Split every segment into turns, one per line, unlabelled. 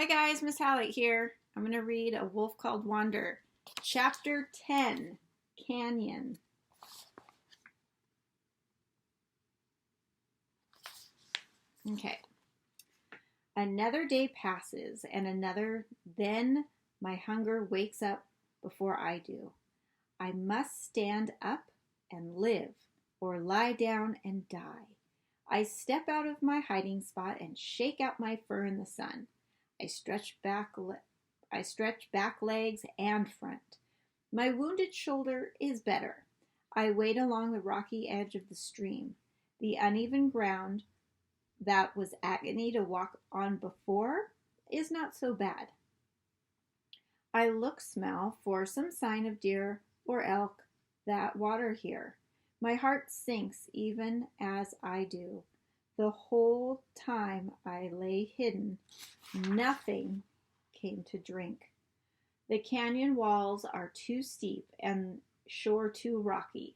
Hi guys, Miss Hallett here. I'm going to read A Wolf Called Wander, Chapter 10, Canyon. Okay. Another day passes and another, then my hunger wakes up before I do. I must stand up and live or lie down and die. I step out of my hiding spot and shake out my fur in the sun. I stretch back legs and front. My wounded shoulder is better. I wade along the rocky edge of the stream. The uneven ground that was agony to walk on before is not so bad. I smell for some sign of deer or elk that water here. My heart sinks even as I do. The whole time I lay hidden, nothing came to drink. The canyon walls are too steep and shore too rocky.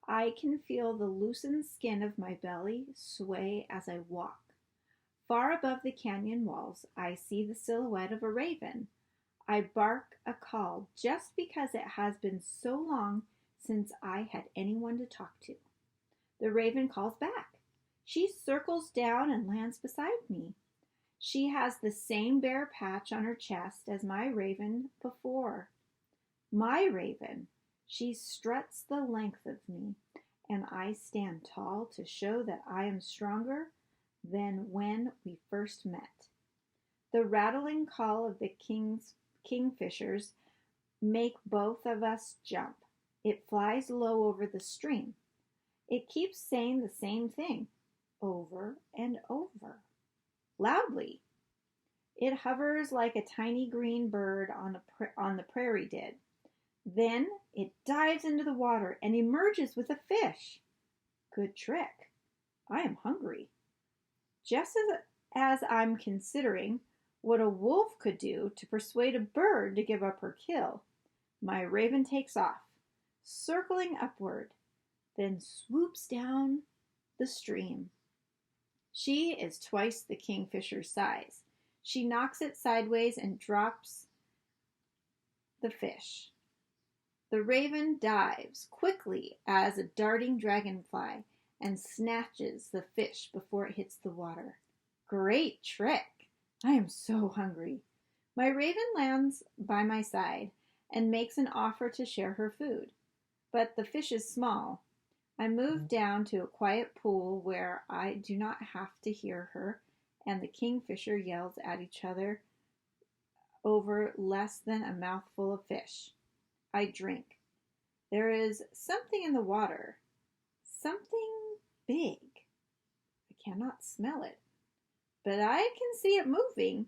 I can feel the loosened skin of my belly sway as I walk. Far above the canyon walls, I see the silhouette of a raven. I bark a call just because it has been so long since I had anyone to talk to. The raven calls back. She circles down and lands beside me. She has the same bare patch on her chest as my raven before. My raven. She struts the length of me, and I stand tall to show that I am stronger than when we first met. The rattling call of the kingfishers make both of us jump. It flies low over the stream. It keeps saying the same thing, over and over, loudly. It hovers like a tiny green bird on the prairie did. Then it dives into the water and emerges with a fish. Good trick. I am hungry. Just as I'm considering what a wolf could do to persuade a bird to give up her kill, my raven takes off, circling upward, then swoops down the stream. She is twice the kingfisher's size. She knocks it sideways and drops the fish. The raven dives quickly as a darting dragonfly and snatches the fish before it hits the water. Great trick! I am so hungry. My raven lands by my side and makes an offer to share her food. But the fish is small. I move down to a quiet pool where I do not have to hear her, and the kingfisher yells at each other over less than a mouthful of fish. I drink. There is something in the water. Something big. I cannot smell it, but I can see it moving.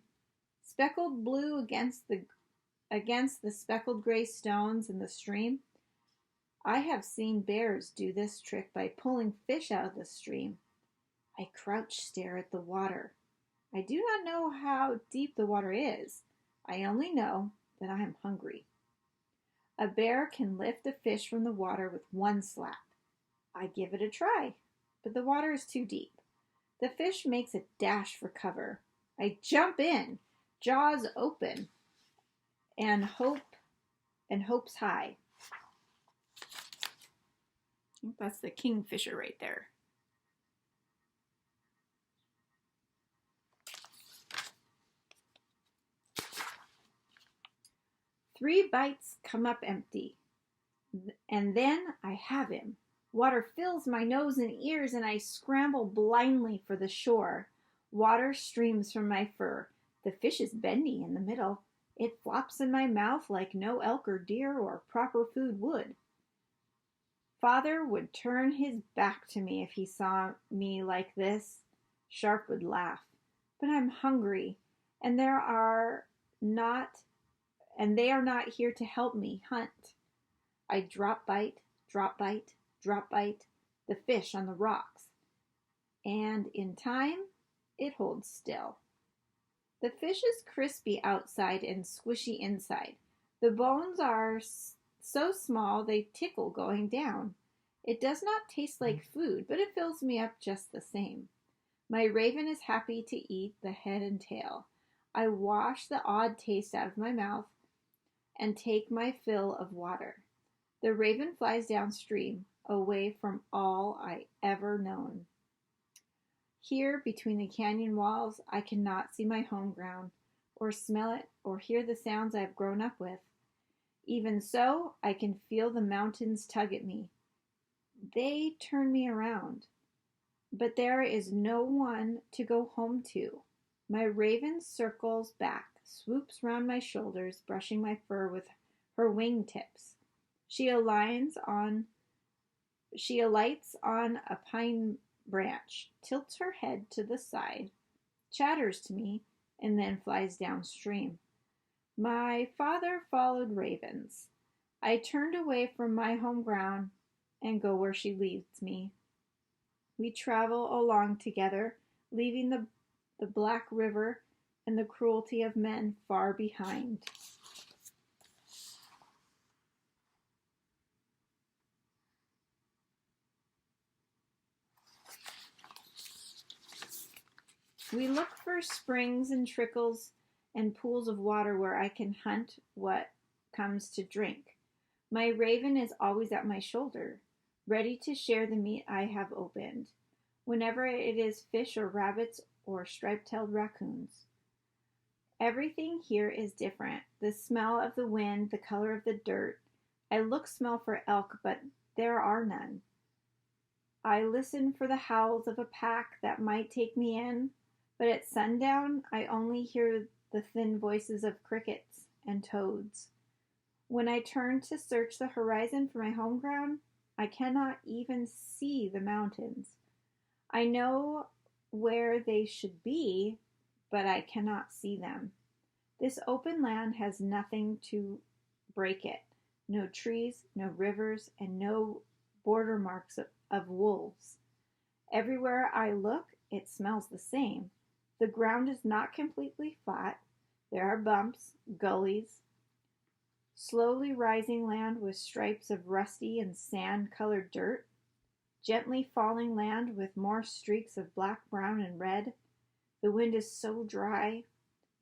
Speckled blue against the speckled gray stones in the stream. I have seen bears do this trick by pulling fish out of the stream. I crouch stare at the water. I do not know how deep the water is. I only know that I am hungry. A bear can lift a fish from the water with one slap. I give it a try, but the water is too deep. The fish makes a dash for cover. I jump in, jaws open, and hopes high. I think that's the kingfisher right there. Three bites come up empty, and then I have him. Water fills my nose and ears, and I scramble blindly for the shore. Water streams from my fur. The fish is bendy in the middle. It flops in my mouth like no elk or deer or proper food would. Father would turn his back to me if he saw me like this. Sharp would laugh. But I'm hungry, and they are not here to help me hunt. I drop bite, drop bite, drop bite the fish on the rocks, and in time, it holds still. The fish is crispy outside and squishy inside. The bones are so small they tickle going down. It does not taste like food, but it fills me up just the same. My raven is happy to eat the head and tail. I wash the odd taste out of my mouth and take my fill of water. The raven flies downstream, away from all I ever known. Here, between the canyon walls, I cannot see my home ground, or smell it, or hear the sounds I have grown up with. Even so, I can feel the mountains tug at me. They turn me around. But there is no one to go home to. My raven circles back, swoops round my shoulders, brushing my fur with her wing tips. She alights on a pine branch, tilts her head to the side, chatters to me, and then flies downstream. My father followed ravens. I turned away from my home ground and go where she leads me. We travel along together, leaving the black river and the cruelty of men far behind. We look for springs and trickles and pools of water where I can hunt what comes to drink. My raven is always at my shoulder, ready to share the meat I have opened, whenever it is fish or rabbits or striped-tailed raccoons. Everything here is different. The smell of the wind, the color of the dirt. I smell for elk, but there are none. I listen for the howls of a pack that might take me in, but at sundown I only hear the thin voices of crickets and toads. When I turn to search the horizon for my home ground, I cannot even see the mountains. I know where they should be, but I cannot see them. This open land has nothing to break it. No trees, no rivers, and no border marks of wolves. Everywhere I look, it smells the same. The ground is not completely flat. There are bumps, gullies, slowly rising land with stripes of rusty and sand-colored dirt, gently falling land with more streaks of black, brown, and red. The wind is so dry,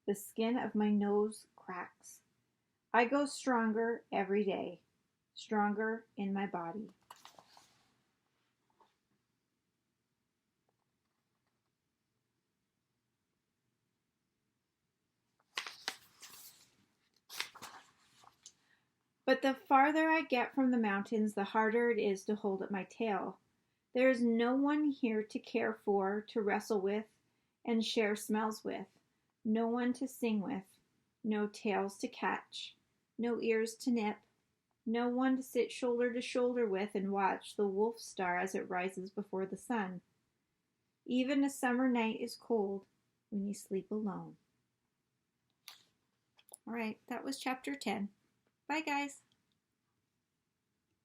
the skin of my nose cracks. I go stronger every day, stronger in my body. But the farther I get from the mountains, the harder it is to hold up my tail. There is no one here to care for, to wrestle with, and share smells with. No one to sing with. No tails to catch. No ears to nip. No one to sit shoulder to shoulder with and watch the wolf star as it rises before the sun. Even a summer night is cold when you sleep alone. All right, that was chapter 10. Bye, guys.